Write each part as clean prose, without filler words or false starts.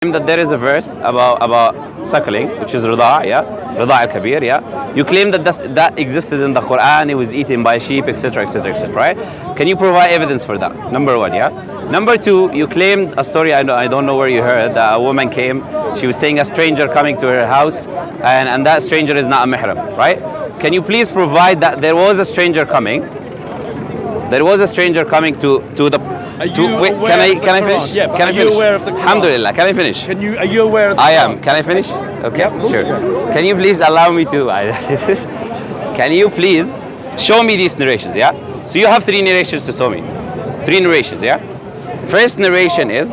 That there is a verse about suckling, which is rida, yeah, rida al-kabir, yeah. You claim that that existed in the Quran, it was eaten by sheep, etc., etc., etc., right? Can you provide evidence for that? Number one, yeah. Number two, you claimed a story, I don't know where you heard, that a woman came, she was saying a stranger coming to her house, and that stranger is not a mihram, right? Can you please provide that there was a stranger coming? There was a stranger coming to the. Wait, can I finish? Yeah, can I finish? Are you aware of the Quran? Alhamdulillah, can I finish? Are you aware of the I Quran? am. Can I finish? Okay, Yeah, sure. Can you please allow me to? Can you please show me these narrations? Yeah. So you have 3 narrations to show me. 3 narrations. Yeah. First narration is.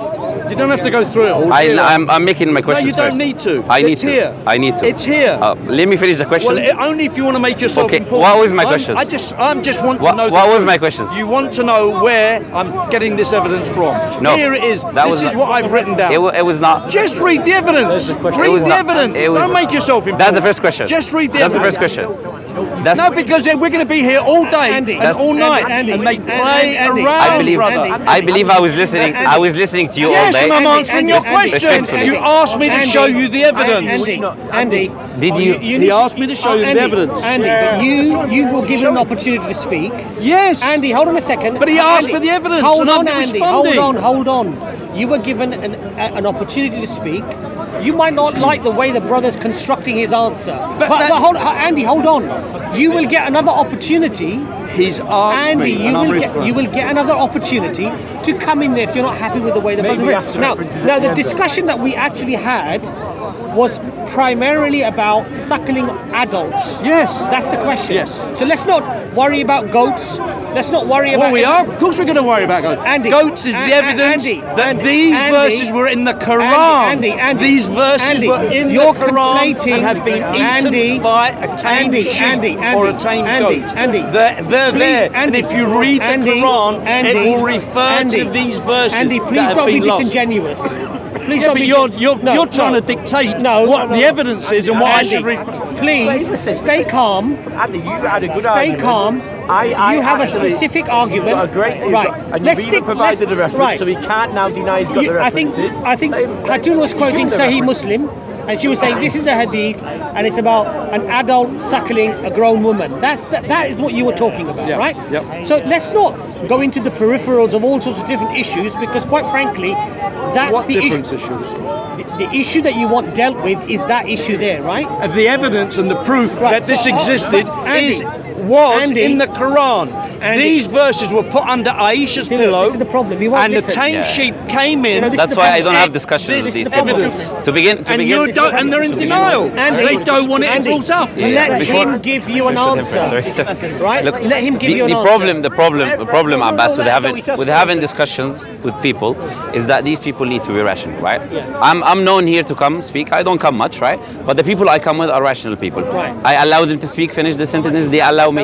You don't have to go through it all. I'm making my questions No, you don't first. need to. I need It's to. here. I need to. It's here. Let me finish the question. Well, only if you want to make yourself Okay, important. what was my questions? I just want to know. What was my questions? You want to know where I'm getting this evidence from. No. Here it is. This is what I've written down. It was not. Just read the evidence. Read the evidence. Don't make yourself important. That's the first question. Just read the That's evidence. the first question. No, because we're going to be here all day and all night, and they play around, I believe I was listening. I was listening to you all day. Yes, and I'm answering your question. Respectfully. You asked me to show you the evidence. Andy, Did you? He asked me to show you the evidence. Andy, but you were given an opportunity to speak. Yes. Andy, hold on a second. But he asked for the evidence, Hold and on, I'm Andy. responding. Hold on. You were given an opportunity to speak. You might not like the way the brother's constructing his answer. But Andy, hold on. You will get another opportunity. He's asked Andy, me, you will get another opportunity to come in there if you're not happy with the way the brother. Now, the discussion that we actually had was primarily about suckling adults. Yes. That's the question. Yes. So let's not worry about goats. Let's not worry about. Well, we are. Of course, we're going to worry about goats. Andy, goats is the evidence that these verses were in the Quran. Andy, these verses were in the Quran and have been eaten by a tame sheep or a tame goat. They're there. And if you read the Quran, it will refer to these verses. Andy, please don't be disingenuous. Please don't be. You're trying to dictate what the evidence is and what I should read. Please stay calm. Andy, you had a good Stay argument. calm. You have a specific argument. Right. And you've even provided a reference, so he can't now deny he's got the references. I think Hatun was quoting Sahih Muslim, and she was saying this is the hadith, and it's about an adult suckling a grown woman. That is what you were talking about, right? Yep. So let's not go into the peripherals of all sorts of different issues, because quite frankly, that's What the different issue. issues? The issue that you want dealt with is that issue there, right? The evidence and the proof that this existed was Andy, in the Quran. Andy, these verses were put under Aisha's pillow. This is the problem. You won't and listen. the tame sheep came in. That's why I don't have discussions with these people. To begin. And they're in denial. Andy, they don't want it brought up. Let him give you an answer. Right? Look, let him give you an answer. The problem, Abbas, with having discussions with people is that these people need to be rational, right? I'm known here to come speak. I don't come much, right? But the people I come with are rational people. Right. I allow them to speak, finish the sentences. They allow me to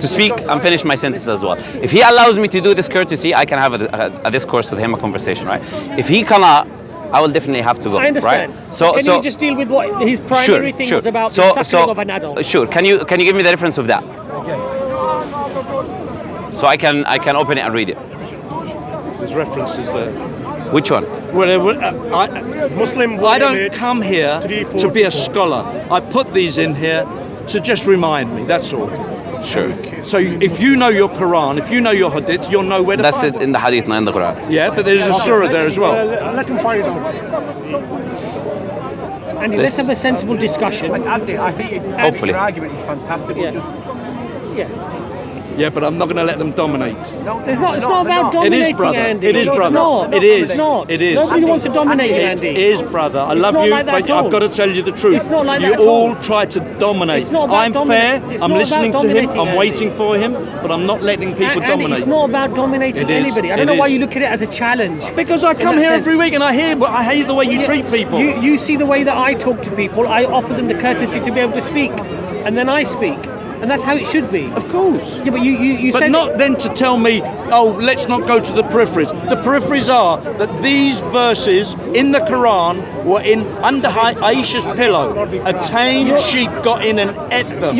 speak and finish my sentence as well. If he allows me to do this courtesy, I can have a discourse with him, a conversation, right? If he cannot, I will definitely have to go. I understand. Right? So can you just deal with what his primary thing was about, the suckling of an adult? Sure. Can you give me the reference of that? So I can open it and read it. There's references there. Which one? I don't come here to be a scholar. I put these in here to just remind me. That's all. Sure. So if you know your Quran, if you know your Hadith, you'll know where to That's find it in the Hadith, not in the Quran. Yeah, but there's a surah there as well. Let him find it out. Andy, let's have a sensible discussion. Andy, I think Hopefully. your argument is fantastic. Yeah. Just Yeah, but I'm not going to let them dominate. It's not about dominating, brother. Andy. It is, No, brother. It's not. It is. It's not. It is. Nobody wants to dominate you, It Andy. is, brother. I It's love not you, like that but at all. I've got to tell you the truth. It's not like you that at all. all try to dominate. It's not about I'm fair. It's I'm not listening about to him. dominating, I'm Andy. waiting for him, but I'm not letting people And dominate. it's not about dominating It is. anybody. I don't It know why is. you look at it as a challenge. Because I come that here sense. every week and I hate the way you treat people. You see the way that I talk to people. I offer them the courtesy to be able to speak, and then I speak. And that's how it should be. Of course. Yeah, but you But said not then to tell me, oh, let's not go to the peripheries. The peripheries are that these verses in the Quran were in under Aisha's pillow. A tame sheep got in and ate them.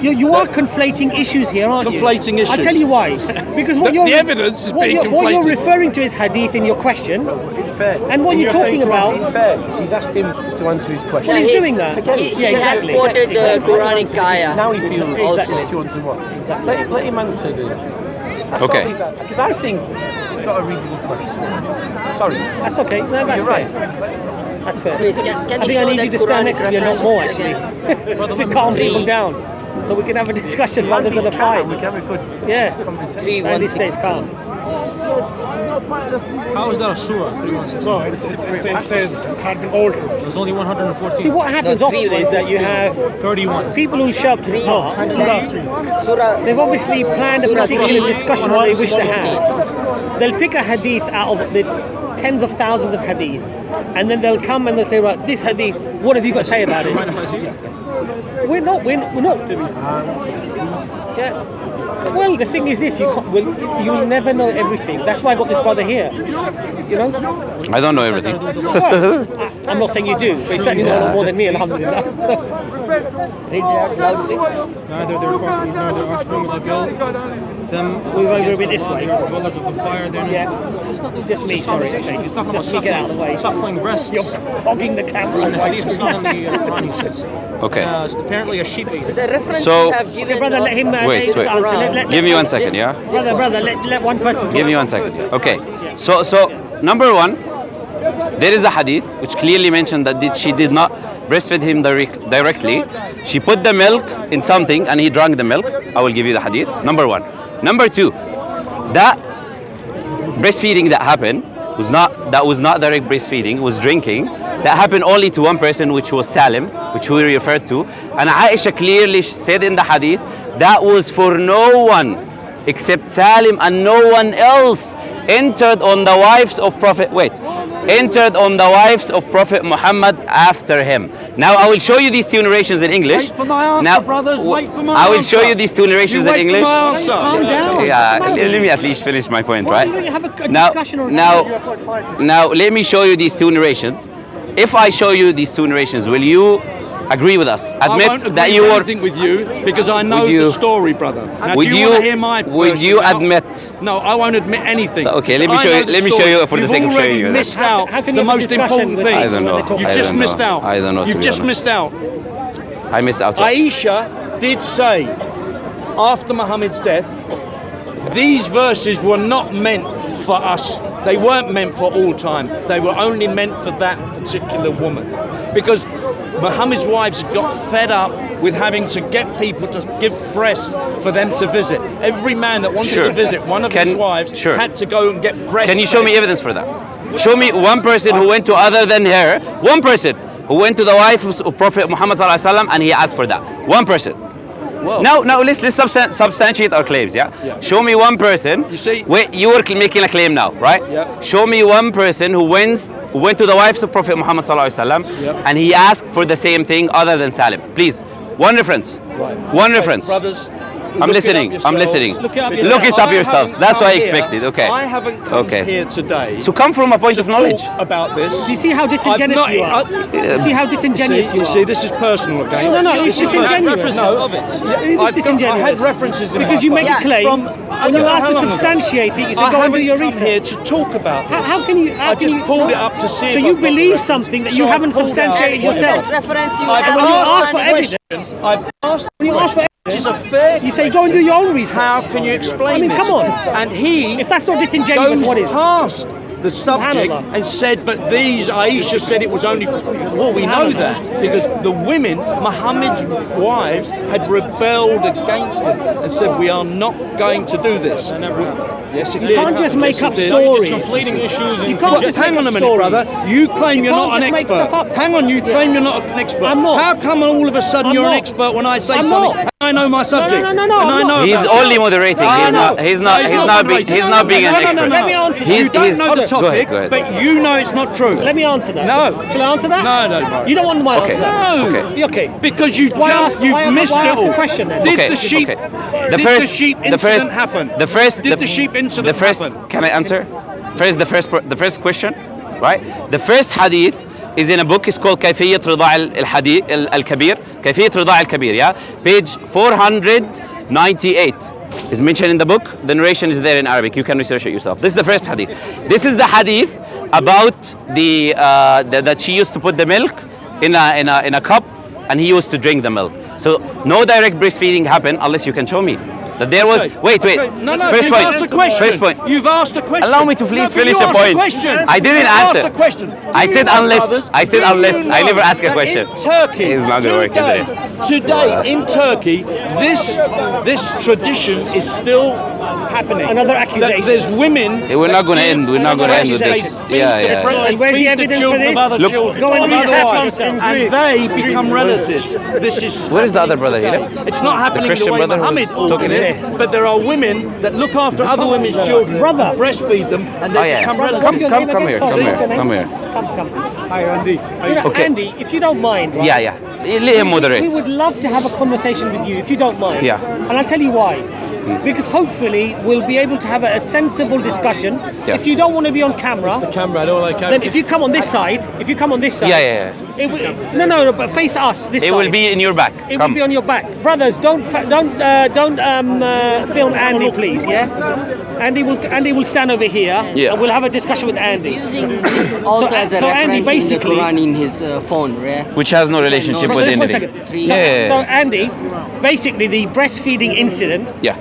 You are conflating issues here, aren't you? Conflating issues. I'll tell you why. Because what The evidence is being conflated. What you're referring to is hadith in your question. And what you're talking about... He's asked him to answer his question. Well, he's doing that. He has quoted the Quranic ayah. Now he feels Exactly. it's 201. Exactly. Let him answer this. Okay. Because I think he's got a reasonable question. Sorry. That's okay. No, that's You're fair. right. That's fair. Please, can I you think I show need that you to stand next to me a lot Quranic more, actually, to calm people down, so we can have a discussion rather than a fight. We can have a good Yeah. conversation. 3, Andy 1, stays 6. calm. How is that a surah? 316. No, it says it had been altered. There's only 114. See, what happens No, often is that you have 31. people who show up to the parts. Surah. They've obviously planned a particular 3, discussion that they wish to have. They'll pick a hadith out of the tens of thousands of hadith, and then they'll come and they'll say, right, this hadith, what have you got to say about it? Mind if I see? We're not. Yeah. Well, the thing is this: you will never know everything. That's why I got this brother here. You know. I don't know everything. Well, I'm not saying you do, but you certainly know more than me, alhamdulillah. Read that loud, please. Neither their properties nor their offspring will avail them. We'll go a bit this way. The dwellers of the fire. Yeah. Just me, sorry. Okay. He's talking Just about me, get out of the way. suckling breasts. You're hogging the In the camera. Hadith, it's not in the Quran, he says. Okay. Apparently a sheep ate it. The reference So- you have given. Okay, brother, let him Wait, take his wait. answer. Give me 1 second, yeah? Brother, let one person Give talk. me 1 second. Okay. So number one, there is a hadith which clearly mentioned that she did not breastfeed him directly. She put the milk in something and he drank the milk. I will give you the hadith. Number one. Number two, that breastfeeding that happened was not direct breastfeeding, was drinking. That happened only to one person, which was Salim, which we referred to. And Aisha clearly said in the hadith that was for no one except Salim, and no one else entered on the wives of Prophet Muhammad after him. Now I will show you these two narrations in English. Wait for my answer, now, brothers. Wait for my I will answer. show you these two narrations You in wait for English. my answer. Calm down. Yeah, Calm let down. me at least finish my point, Why right? don't you have a Now, discussion or now let me show you these two narrations. If I show you these two narrations, will you agree with us? I won't Admit agree that you with were. anything with you because I know Would you- the story, brother. Now, Would do you you? want to hear my Would you version? admit? No, I won't admit anything. Okay, let me I show know you- the let me story. show you for the You've sake of showing already you that. missed out How can the you have a most discussion important with thing. I don't know. You've I just don't missed know. out. I don't know, to You've be just honest. missed out. I missed out. Aisha did say, after Muhammad's death, these verses were not meant for us. They weren't meant for all time. They were only meant for that particular woman. Because Muhammad's wives got fed up with having to get people to give breast for them to visit. Every man that wanted Sure. to visit one of his wives Sure. had to go and get breast. Can you show me evidence for that? Show me one person who went to other than her. One person who went to the wife of Prophet Muhammad sallallahu alaihi wasallam and he asked for that. One person. Now let's substantiate our claims. Yeah. Show me one person. You see- Wait, you were making a claim now, right? Yeah. Show me one person who went to the wives of Prophet Muhammad sallallahu alaihi wasallam and he asked for the same thing other than Salim. Please, one reference. One reference. Brothers, I'm look it up listening. I'm yourselves. listening. Look it up Look it up I yourselves. haven't That's what I come here- expected. Okay. I haven't come Okay. here today So come from a point to of knowledge. talk about this. Do you see how disingenuous I've not- you are? You see how disingenuous you you are? see, this is personal again. No, it's disingenuous. References of it. It's disingenuous. I had references in Because my you make a phone. claim, From- when you ask to Hang on a minute. substantiate it, you say I go and do haven't your come research. here to talk about this. How can you? How I can just you, pulled it up to see So if you I've got believe the- something that So you I haven't pulled out- substantiated Use yourself. that reference you I've have. when you asked ask for a evidence, question. I've asked when you ask for which is a evidence, fair you say go and do your own research. How can you explain I mean, this? come on. And he If that's not disingenuous, goes what is? past the subject Subhanallah. and said, but these, Aisha said it was only for, well, we know that because the women, Muhammad's wives, had rebelled against him and said, we are not going to do this. Yes, it You did. can't just make Yes, up it did. stories. Conflating issues and You can't just Hang make on a up minute, stories. brother. You claim You you're can't not an just make expert. stuff up. Hang on, you claim you're not an expert. I'm not. How come all of a sudden I'm you're an not. expert when I say I'm something? not. I know my subject. no, and I'm I know not. He's about it. only moderating. I He's know. not. He's not. No, He's not being. He's not being an No, no, no, expert. no. Let me answer that. You He's- don't he's- know the Go topic, ahead. but you know it's not true. Let me answer that. No. Shall I answer that? No, no, no. You don't want my Okay. answer. No. Okay. Okay. Because you Why jumped, ask- you've why- missed why it ask all. the question then? Did Okay, the sheep? okay. Did the sheep incident happen? The first. Did the sheep incident the first, happen? Can I answer? First, the first question, right? The first hadith is in a book. It's called كيفية رضاع الكبير. كيفية رضاع الكبير. Yeah, page 498 is mentioned in the book. The narration is there in Arabic. You can research it yourself. This is the first hadith. This is the hadith about that she used to put the milk in a cup, and he used to drink the milk. So no direct breastfeeding happened unless you can show me that there was. Wait. No. First You've point. asked a question. First point. You've asked a question. Allow me to please No, finish you the asked point. question. I didn't You answer. asked a question. I said unless. I said unless. I never ask a question. In Turkey, It's not gonna work, is it? Today in Turkey, this tradition is still happening. Another accusation. There's women. We're not going to end. We're not going to end with this. Yeah. And where's the evidence for this? Look, Go and read Hadith. And they become relatives. This is. Where is the other brother? He left. It's not happening the Christian way brother who was Muhammad talking ordered here? it, but there are women that look after other women's children, breastfeed them, and they become relatives. Come here. Come. Hi, Andy. Okay. Andy, if you don't mind, right? Yeah. Let him moderate. We would love to have a conversation with you, if you don't mind. Yeah. And I'll tell you why. Because hopefully we'll be able to have a sensible discussion. Yeah. If you don't want to be on camera, The camera, I don't like camera. then if you come on this side, Yeah. It will, no, but face us. This It side. will be in your back. It Come. will be on your back, brothers. Don't film Andy, please. Yeah, Andy will stand over here, Yeah. and we'll have a discussion with Andy. Using this also So- as a so Andy, reference in the basically- Quran in his phone, right? Which has no relationship No, with Just one anything. second. Yeah. So Andy, basically the breastfeeding incident. Yeah.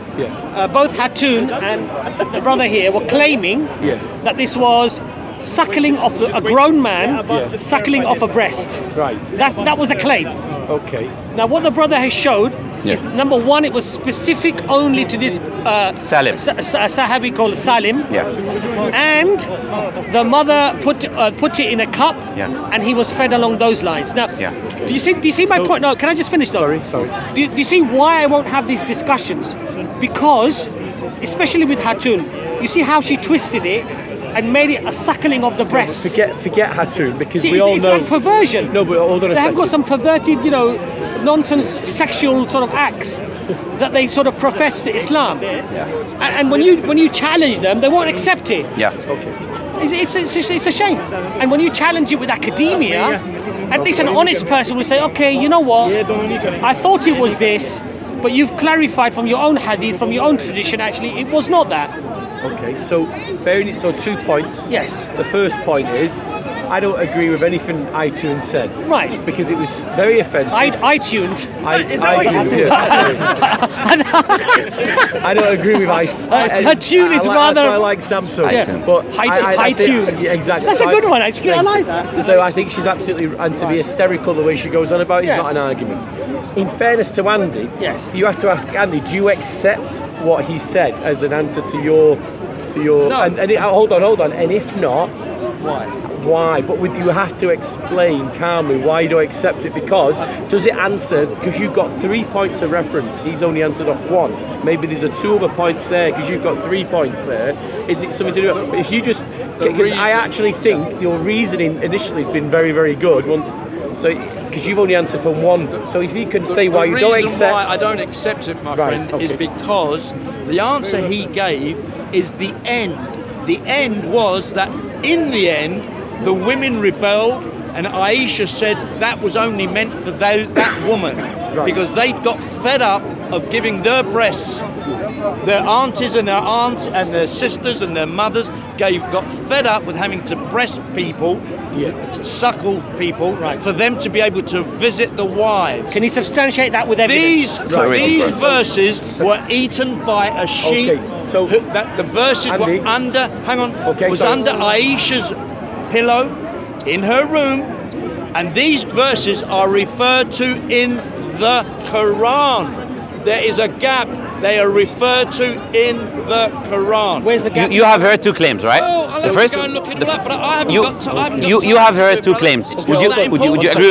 Both Hatun and the brother here were claiming that this was suckling off a grown man suckling off a breast. Right. That was a claim. Okay. Now what the brother has showed is Yeah. number one, it was specific only to this Salim. Sahabi called Salim, Yeah. and the mother put it in a cup, Yeah. and he was fed along those lines. Now, Yeah. do you see my point? No, can I just finish though? Sorry. Do you see why I won't have these discussions? Because, especially with Hatun, you see how she twisted it and made it a suckling of the breasts. Forget Hatun, because See, we all it's know. like perversion. No, but hold on a They have second. got some perverted, nonsense sexual sort of acts that they sort of profess to Islam. And when you challenge them, they won't accept it. Yeah. Okay. It's a shame. And when you challenge it with academia, at least an honest person will say, okay, you know what? I thought it was this, but you've clarified from your own hadith, from your own tradition, actually, it was not that. Okay. So, so 2 points. Yes. The first point is, I don't agree with anything iTunes said. Right. Because it was very offensive. iTunes. iTunes, I don't agree with iTunes. iTunes is rather- That's why I like Samsung. Yeah. But I think- iTunes. yeah, exactly. That's a good one, actually. I like that. So I think she's absolutely, and to be hysterical the way she goes on about it is Yeah. not an argument. In fairness to Andy, Yes. you have to ask Andy, do you accept what he said as an answer to your No. hold on, and if not, why? But you have to explain calmly why you don't accept it, because does it answer, because you've got 3 points of reference, he's only answered off 1. Maybe there's 2 other points there because you've got 3 points there. Is it something to do with, if you just, because I actually think your reasoning initially has been very, very good. So, because you've only answered from 1, so if you can say why you don't accept. The reason why I don't accept it, my friend, is okay. because the answer he gave is the end. The end was that in the end, the women rebelled, and Aisha said that was only meant for that woman, because they'd got fed up of giving their breasts. Their aunties and their aunts and their sisters and their mothers got fed up with having to breast people, to suckle people, for them to be able to visit the wives. Can you substantiate that with evidence? These verses were eaten by a sheep. Okay, so that the verses Andy, were under. Hang on. Okay, was sorry. under Aisha's pillow in her room, and these verses are referred to in the Quran. There is a gap. They are referred to in the Quran. Where's the gap? You have heard 2 claims, right? Oh, I'll have to go and look it up, but I haven't got time. You have heard 2 claims. Would you agree with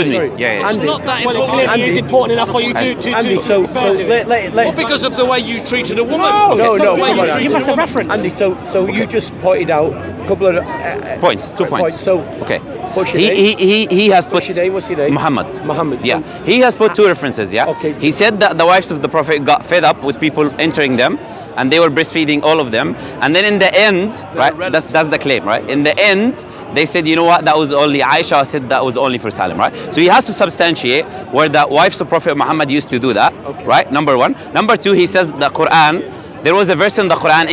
me? Sorry. Yeah. It's not that Well, it important. clearly is important enough for you to Andy, so refer to. let Well, because of the way you treated a woman. No, It's the way come you on, treated give us a woman. reference. Andy, so you just pointed out a couple of Points, 2 points. So Okay. what's your name? He has put What's your name? What's your name? Muhammad. Muhammad. Yeah. So, He has put 2 references, yeah? Okay. He said that the wives of the Prophet got fed up with people entering them, and they were breastfeeding all of them. And then in the end, right? That's the claim, right? In the end, they said, you know what? That was only Aisha said that was only for Salim, right? So he has to substantiate where the wives of Prophet Muhammad used to do that, right? Number one. Number two, he says the Quran. There was a verse in the Quran,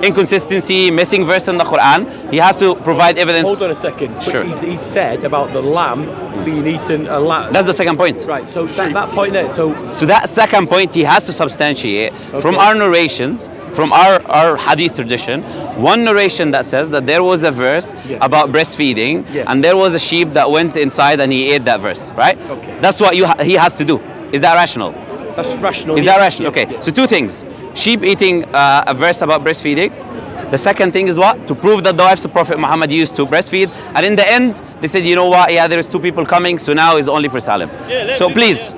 inconsistency, missing verse in the Quran. He has to provide evidence. Hold on a second. Sure. He said about the lamb being eaten a lamb. That's the second point. Right, so that point there, so that second point he has to substantiate from our narrations, from our Hadith tradition, one narration that says that there was a verse about breastfeeding, and there was a sheep that went inside and he ate that verse, right? Okay. That's what he has to do. Is that rational? that's rational. Is that rational? Okay, so two things. Sheep eating a verse about breastfeeding. The second thing is what? To prove that the wives of Prophet Muhammad used to breastfeed. And in the end, they said, you know what? Yeah, there's two people coming, so now it's only for Salim. So please,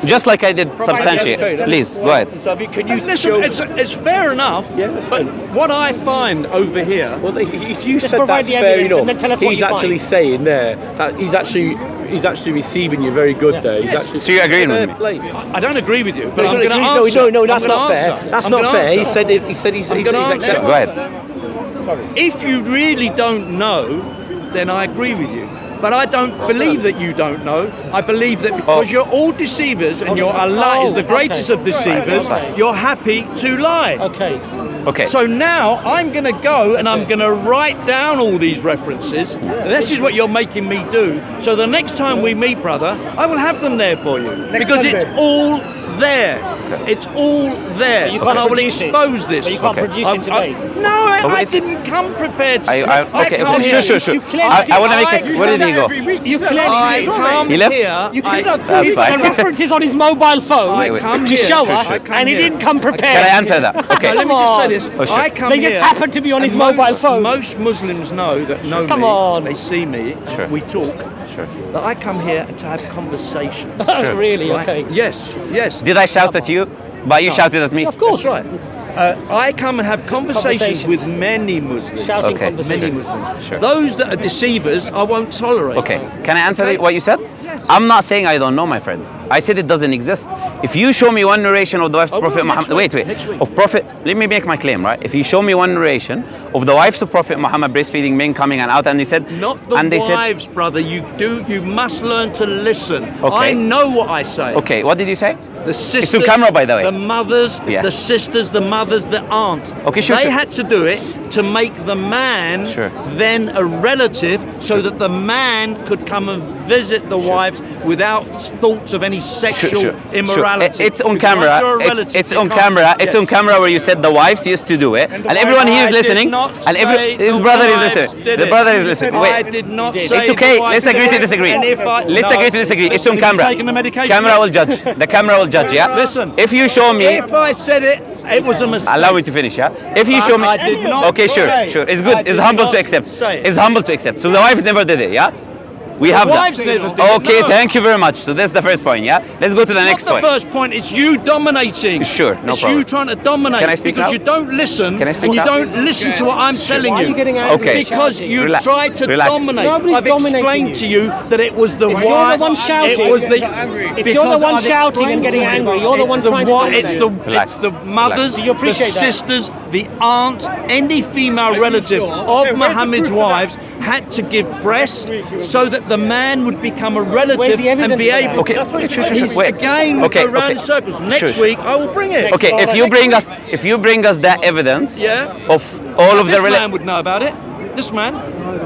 just like I did substantiate, please, go ahead. So can you Listen, it's fair enough, but what I find over here... Well, if you Just said provide that's the fair evidence and then enough, tell us what he's you actually find. saying there that he's actually receiving you very good there. He's actually, So you're agreeing with me? play. I don't agree with you, but No, I'm going to no, answer. no, that's I'm not gonna fair. answer. That's I'm not gonna fair. He answer. said he's I'm gonna answer. accepting. Go ahead. If you really don't know, then I agree with you. But I don't believe that you don't know. I believe that because you're all deceivers and your Allah is the greatest of deceivers, you're happy to lie. Okay. Okay. So now I'm going to go and I'm going to write down all these references. This is what you're making me do. So the next time we meet, brother, I will have them there for you. Because it's all there. It's all there. You can't And I will produce it. expose this. But you can't produce it today. No, I didn't come prepared to. Okay, come okay, here. sure. You clearly I want to make I- it. Where did he go? You I clearly come He left? here. You could have That's the fine. references on his mobile phone I come to here. show Sure, us, sure. and he didn't come prepared. Can I answer that? Okay. Let me just say this. Oh, sure. I come They just here, happen to be on his and mobile phone. Most Muslims know that know Come me. on. They see me. Sure. We talk. Sure. That I come here to have conversation. Sure. Really? Right? Okay. Yes. Yes. Did I shout at you? But you shouted at me? Of course. That's right. I come and have conversations with many Muslims. Shouting Okay. Many conversations. Muslims. Sure. Those that are deceivers, I won't tolerate. Okay. Can I answer Okay. what you said? Yes. I'm not saying I don't know, my friend. I said it doesn't exist. If you show me one narration of the wives of Oh, Prophet well, next Muhammad, week, wait, next week. of Prophet, let me make my claim, right? If you show me one narration of the wives of Prophet Muhammad breastfeeding men coming and out, and they said, Not the and they wives, brother. You must learn to listen. Okay. I know what I say. said, okay, what did you say? The sisters, It's on camera, by the way. The mothers, Yeah. the sisters, the mothers, the aunts. Okay, sure, They sure. had to do it to make the man Sure. then a relative, so that the man could come and visit the wives without thoughts of any sexual immorality. It's on Because camera. once you're a relative, It's you on can't- camera. It's Yes. on camera where you said the wives used to do it, and everyone here is I did listening. not And say his the brother is wives listening. did The it. brother is listening. I Wait. did not say It's okay. the wives Let's did agree to it. disagree. And if I- Let's no. agree to disagree. It's on Listen, camera. taking the medication. Camera will judge. The camera will judge. Yeah. Listen. If you show me. If I said it, it was a mistake. Allow me to finish, yeah? If you show me... I did not Okay, sure, say. sure. It's I good. It's did humble not to accept. say it. It's humble to accept. So the wife never did it, yeah? We have wives that. never did it, Okay, no. thank you very much. So that's the first point, yeah? Let's go to the next Not the point. first point, it's you dominating. Sure, no it's problem. you trying to dominate. Can I speak because now? you don't listen. Can I speak and you now? don't listen to what I'm telling Why you. are you getting angry? Okay. Because you Relax. try to Relax. dominate. Nobody's I've dominating explained you. to you that it was the If you're wife. the one shouting, it was the. if you're the because one I've shouting and explained getting to you, angry, you're the it's one trying to wi- dominate. Relax. It's the mothers, Do you appreciate the that? sisters, the aunts, any female relative of Muhammad's wives had to give breast so that the man would become a relative Where's the and evidence be for that? able Okay, to. sure. It's Wait. again, we Okay, go round okay. in circles. Next Sure. week, I will bring it. Okay, if you bring us that evidence Yeah. of all of the... This man would know about it. This man.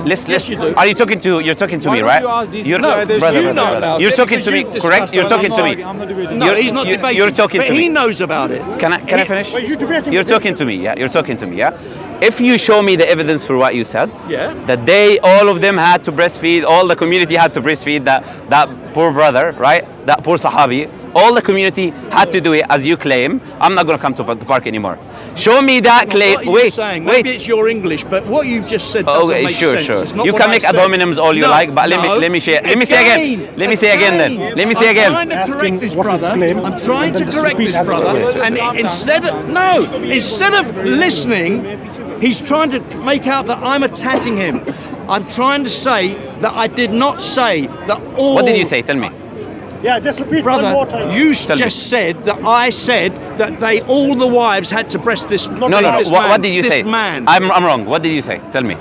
Yes, you do. Are you talking to... You're talking to me, right? You're No, brother, you know brother. about You're it talking because to me, you've correct? discussed You're it. talking to me. No, he's not debating. You're talking but to me. he knows about it. Can I finish? You're talking to me, yeah? You're talking to me, yeah? If you show me the evidence for what you said, Yeah. that all of them had to breastfeed, all the community had to breastfeed that poor brother, right? That poor Sahabi, all the community had to do it as you claim, I'm not going to come to the park anymore. Show me that claim. What are you Wait, saying? wait. Maybe it's your English, but what you've just said doesn't Okay, make sure. sense. It's not You what can I make said. ad hominems all you No, like, but no. let me share. Let me say again. Let me say again then. Let me say I'm again. trying to correct this what's his brother. claim, I'm trying and to then just correct repeat this as it brother, goes. and instead of listening, he's trying to make out that I'm attacking him. I'm trying to say that I did not say that all. What did you say? Tell me. Yeah, just repeat one more time. You just said that I said that all the wives had to breast this. No. What did you say? Man. I'm wrong. What did you say? Tell me.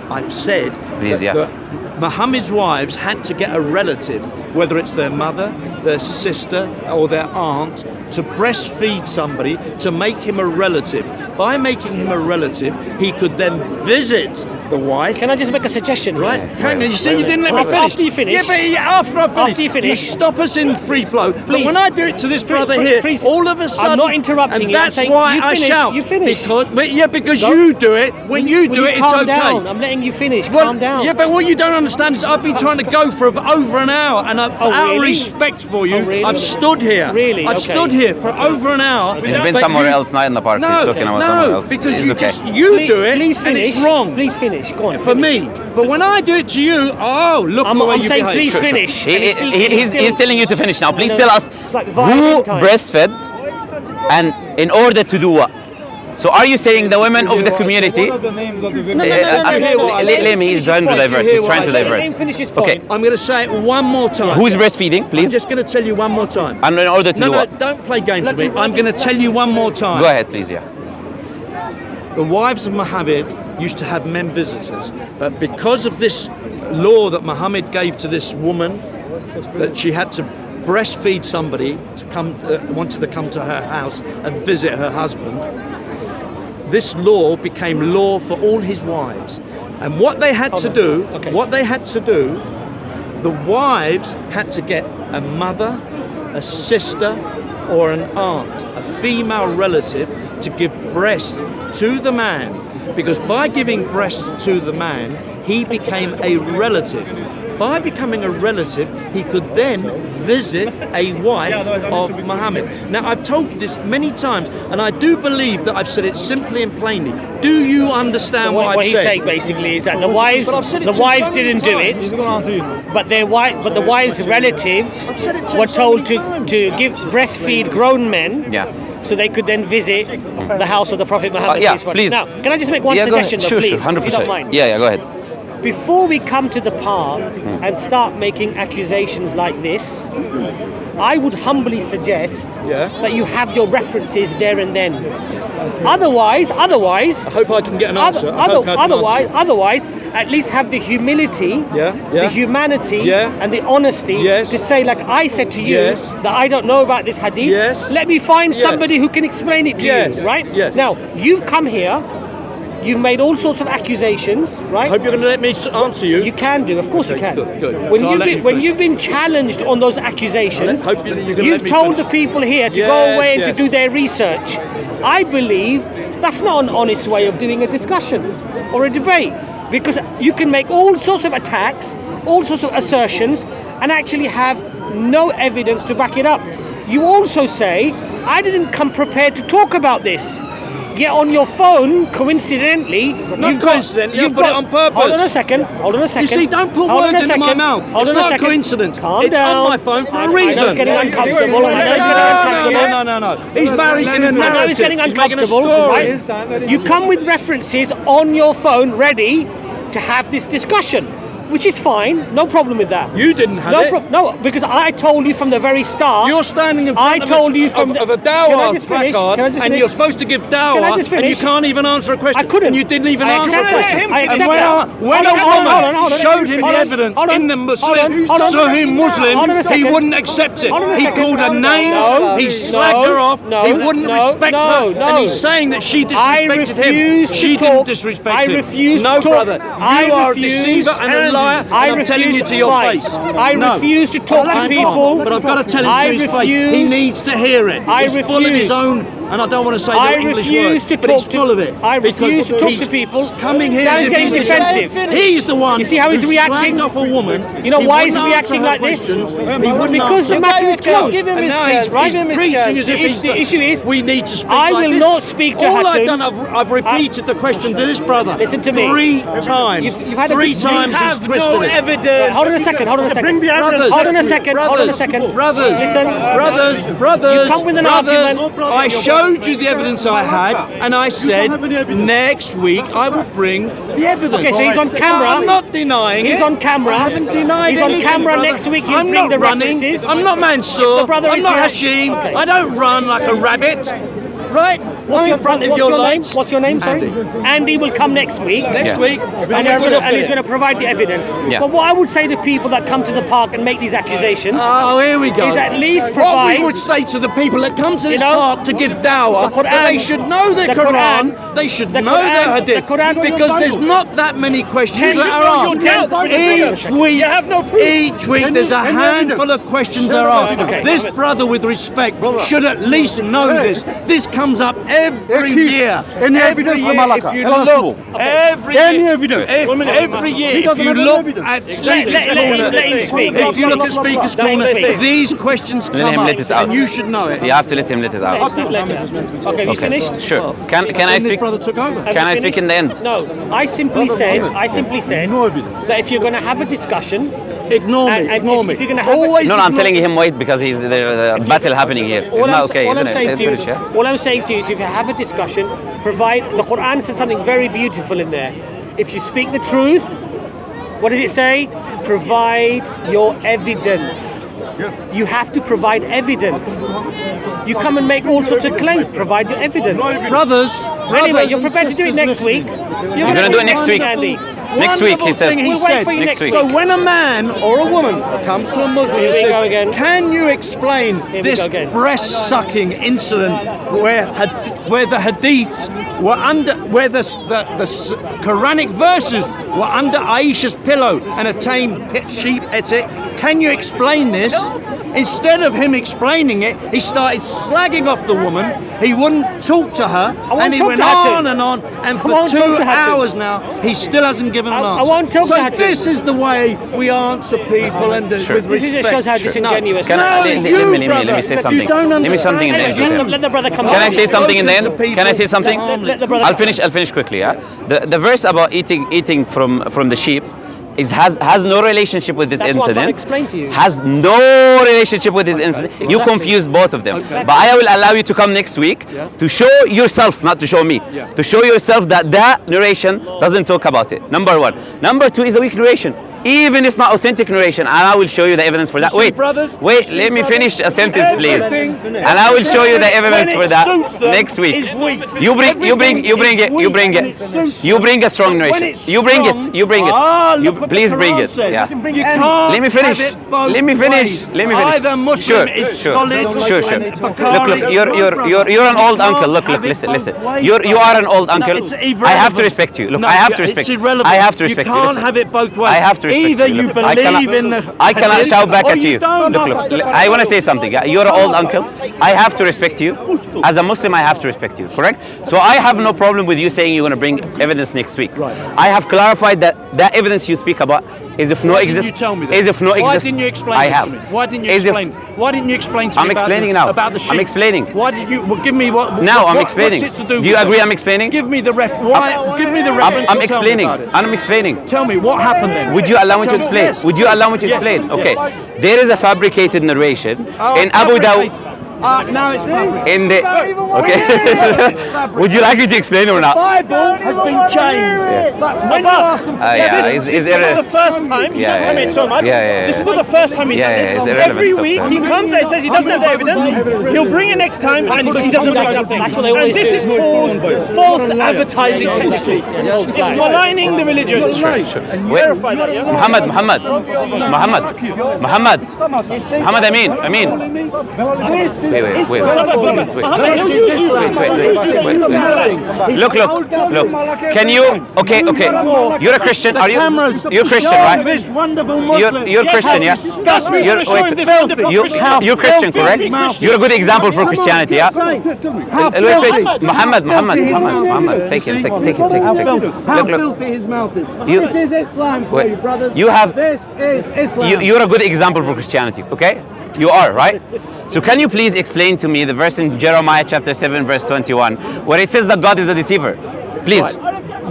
I've said that Muhammad's wives had to get a relative, whether it's their mother, their sister, or their aunt, to breastfeed somebody to make him a relative. By making him a relative, he could then visit the wife. Can I just make a suggestion? Right? Hang on, you see, you didn't let me finish. After you finish. Yeah, but after I finish. After you finish. You stop us in free flow. Please. But when I do it to this brother here, all of a sudden. I'm not interrupting and you. That's I'm saying why you I finish, shout. you finish. Because you do it. When you do it, it's calm okay. Down. I'm letting you finish. Calm down. Yeah, but what you don't understand is I've been trying to go for over an hour, and out of respect for you, I've stood here. Really? I've stood here for over an hour. He's been somewhere else, not in the park. He's talking about somewhere else. Because it's you okay. you do it, please finish. and it's wrong. Please finish. Go on. For me. But when I do it to you, look the way I'm you saying behave. please finish. He's telling you to finish now. Please tell us like who breastfed and in order to do what? So are you saying the women of the community? What are the names of the women? Let me. He's trying to divert. He's trying to divert. Okay, I'm going to say it one more time. Who's breastfeeding, please? I'm just going to tell you one more time. And in order to do what? No, don't play games with me. I'm going to tell you one more time. Go ahead, please. Yeah. The wives of Muhammad used to have men visitors, but because of this law that Muhammad gave to this woman, that she had to breastfeed somebody to come, wanted to come to her house and visit her husband, this law became law for all his wives. And what they had to do, the wives had to get a mother, a sister, or an aunt, a female relative, to give breast to the man, because by giving breast to the man, he became a relative. By becoming a relative, he could then visit a wife of Muhammad. Now, I've told you this many times, and I do believe that I've said it simply and plainly. Do you understand what I've said? What he's saying basically is that the wives didn't do it, but the wives' relatives were told to breastfeed grown men. Yeah. So they could then visit the house of the Prophet Muhammad. Please. Now, can I just make one suggestion, though, please? Sure, 100%. If you don't mind. Yeah, go ahead. Before we come to the park and start making accusations like this, I would humbly suggest that you have your references there and then. Otherwise, I hope I can get an answer. Otherwise, at least have the humility, the humanity, and the honesty to say, like I said to you, that I don't know about this hadith. Let me find somebody who can explain it to you, right? Now, you've come here. You've made all sorts of accusations, right? I hope you're going to let me answer you. You can do, of course you can. Good. When you've been challenged on those accusations, you've told the people here to go away and to do their research. I believe that's not an honest way of doing a discussion or a debate, because you can make all sorts of attacks, all sorts of assertions, and actually have no evidence to back it up. You also say, I didn't come prepared to talk about this. Yet on your phone, coincidentally, you've put it on purpose. Hold on a second. You see, don't put words into my mouth. It's not a coincidence. Calm it's down. on my phone for a reason. I know it's getting uncomfortable. No. He's making a narrative. I know it's getting uncomfortable. Right? You come with references on your phone ready to have this discussion, which is fine, no problem with that. You didn't have it. No, because I told you from the very start. You're standing in front of a dawah placard, and you're supposed to give dawah, and you can't even answer a question. I couldn't. And you didn't even answer a question. I accept that. When a woman showed him the evidence in the Sahih Muslim, he wouldn't accept it. He called her names, he slagged her off, he wouldn't respect her, and he's saying that she disrespected him. She didn't disrespect him. I refuse to talk. No, brother. You are a deceiver and a liar. I'm telling you to your face. I refuse to talk to people. But I've got to tell him to his face. He needs to hear it. He's full of his own, and I don't want to say the English words, but he's full of it. I refuse to talk to people. Coming here, he's getting defensive. He's the one. You see how he's reacting? Off a woman. You know why he's reacting like this? Because the matter is closed. And now he's preaching as if the issue is we need to speak. I will not speak to All Hatun. I've done, I've repeated the question to this brother. Listen to me. 3 times. You've had 3 times he's twisted it. Evidence. Hold on a second. Bring the evidence. Hold on a second. Brothers. Listen. Brothers. You come with an argument. I showed showed you the evidence I had, and I said next week I will bring the evidence. Okay, so he's on camera. I'm not denying He's it. on camera. I haven't denied He's on anything, camera brother. next week. He'll I'm bring not the running. references. I'm not Mansour. The brother I'm is not here. Hashim. Okay. I don't run like a rabbit. Right? I'm in front of your lights. What's your name? Sorry. Andy will come next week. Next week. And he's going to provide the evidence. Yeah. But what I would say to people that come to the park and make these accusations Oh, here we go. is at least what provide. we would say to the people that come to this know, park to give dawah, the Quran- that they should know the Quran, they should the know Quran- the Hadith, the Quran- because there's not that many questions Ten- that are your doubts asked. with the Each week, You have no proof. each week there's a handful of questions that are asked. Okay. This brother, with respect, should at least know this. This comes up every year. Any Every evidence from year, Malacca? if you Tell us look, more. every Any year, evidence? every year, He if doesn't you have any look evidence. at Let Speaker's Corner, him speak. if you look at Speaker's Corner, speak. these questions Let come him up, let it out. and you should know it. You have to let him let it out. Okay, you finished? Sure. Can I Then this speak? brother took over. Can I speak in the end? No, I simply said that if you're going to have a discussion, Ignore me, and ignore me. if you're going to have Always No, I'm ignore- telling him wait because he's the battle happening here. It's not okay, isn't it? Let's finish, yeah? All I'm saying to you is if you have a discussion, provide, the Quran says something very beautiful in there. If you speak the truth, what does it say? Provide your evidence. You have to provide evidence. You come and make all sorts of claims, provide your evidence. brothers. Anyway, you're and prepared to do it sisters next week. listening. You're gonna do it next week. Andy. Next week, he Wonderful says. thing he We'll wait said. for you Next next week. week. So when a man or a woman comes to a Muslim Here and we says, go again. "Can you explain we this go again. breast sucking incident where the hadiths were under, where the Quranic verses were under Aisha's pillow and attained sheep, etc. Can you explain this?" Instead of him explaining it, he started slagging off the woman. He wouldn't talk to her, won't and he talk went to her on to. and on. And I for won't talk 2 to her to. hours now, he still hasn't given an I answer. won't talk so to her to. this is the way we answer people and Sure. with This respect. just shows how disingenuous. Can I, No, let you, me brother, say you something. don't Let me something in the understand end. it. Okay. Let the brother come Can I back. say something in the Spoken to end? Can I say something? Let the brother I'll finish quickly. Yeah. The verse about eating from the sheep has no relationship with this That's what I'm trying to incident. explain to you. Has no relationship with this incident. You confuse both of them. But I will allow you to come next week to show yourself, not to show me, to show yourself that that narration doesn't talk about it. Number one. Number two is a weak narration. Even it's not authentic narration, and I will show you the evidence for that. see, Wait, brothers? wait, See, let me brothers? finish a sentence, please. Everything And I will show you the evidence when for it that suits them next week. is weak. You bring it. You bring it. You bring a strong narration. You bring it. You bring it. You please bring it. Yeah. You can't Let me finish. have it both Let me finish. ways. Let me finish. Either Muslim Sure, is sure, solid. sure, sure. and it's Look, Bukhari. you're an old You uncle. can't Look, have it listen. both ways, You brother. are an old No, uncle. it's I have to irrelevant. respect you. Look, No, I have to it's respect you. irrelevant. I have to respect you. You can't Listen. have it both ways. I have to respect Either you. you Look, I believe cannot- in the I cannot hadith shout back or at you. don't. Look, I want to say something. Yeah? You're an old uncle. I have to respect you. As a Muslim, I have to respect you. Correct? So I have no problem with you saying you're going to bring evidence next week. Right. I have clarified that that evidence you speak about is if no Why didn't exist. you tell me that? Is if no exist. Why didn't you explain I it have. to me? Why didn't you Is if- explain? Why didn't you explain to I'm me about explaining the, now. about the I'm sheep? explaining. Why did you? Well, give me what. Now I'm what- explaining. What's it to do? Do you with agree it? I'm explaining? Give me the ref. Why? Give me the reference. I'm and tell me explaining. about it. I'm explaining. Tell me what happened then. Would you allow me to Tell me- explain? yes. Would you allow me to Yes. explain? Yes. Okay. There is a fabricated narration in Abu Dawud. Now it's fabricated. In the okay. Would you like me to explain or The not? Bible has been changed. But when you ask them, Yeah, This is is not the first time. Yeah, I mean, yeah, so much. yeah, yeah, This is yeah. not the first time he's Yeah, done yeah, this. it's irrelevant Every stuff, week yeah. he comes and says he doesn't have the evidence. He'll bring it next time and he doesn't bring nothing. That's what they always And this is do. called false advertising technically. It's maligning the religion. Wait, Verify that, yeah? Muhammad, Amin. Wait. Look. Can you? Okay. You're a Christian, are you? You're Christian, right? This wonderful Muslim. You're Christian, yeah? You're Christian, correct? You're a good example for Christianity, yeah? Wait. Muhammad, take it. How Look. filthy his mouth is. You- This is Islam for Wait. you, brothers. You have- This is Islam. You're a good example for Christianity, okay? You are, right? So can you please explain to me the verse in Jeremiah chapter 7, verse 21, where it says that God is a deceiver? Please.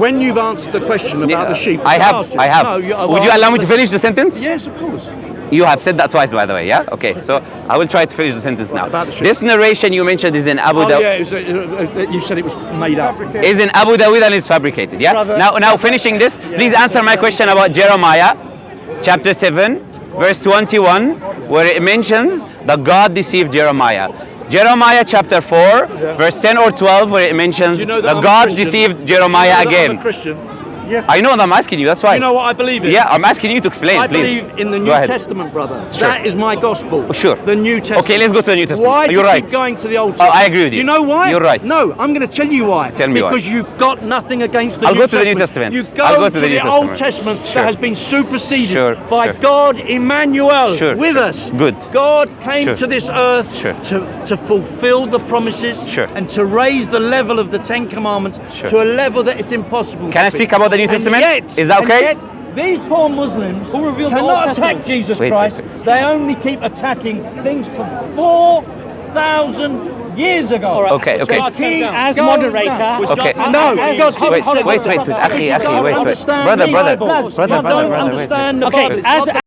When you've answered the question about the sheep, I have. No, Would you allow me to finish the sentence? Yes, of course. You have said that twice, by the way, yeah? Okay, so I will try to finish the sentence now. This narration you mentioned is in Abu Dawud. You said it was made up. Is in Abu Dawud and is fabricated, yeah? Brother, now finishing this, please answer my question about Jeremiah, chapter 7, verse 21, where it mentions that God deceived Jeremiah. Jeremiah chapter 4, verse 10 or 12, where it mentions that God deceived Jeremiah again. I'm a Christian. Yes. I know, and I'm asking you, that's why. You know what I believe in? Yeah, I'm asking you to explain, I please. believe in the Go New ahead. Testament, brother. Sure. That is my gospel. Sure. The New Testament. Okay, let's go to the New Testament. Why do You're you right. keep going to the Old Oh, Testament? I agree with you. You know why? You're right. No, I'm going to tell you why. Tell me why. Because you've got nothing against the I'll New go to the Testament. New Testament. You I'll go go to the New Old Testament. Testament Sure. that has been superseded Sure, by sure. God Emmanuel Sure, with sure. us. Good. God came Sure. to this earth Sure. to fulfill the promises Sure. and to raise the level of the Ten Commandments Sure. to a level that it's impossible. Can I to speak be. about the New And Testament? yet- Is that and okay? yet, these poor Muslims cannot attack Jesus Wait, Christ. wait. They only keep attacking things from 4,000 years ago. Okay, okay. So keep As going moderator, down. Okay. No, Wait, wait, wait, Akhi, you don't wait, wait. understand Brother, the brother, Bible. brother, You brother, don't wait. understand the Okay, Bible. as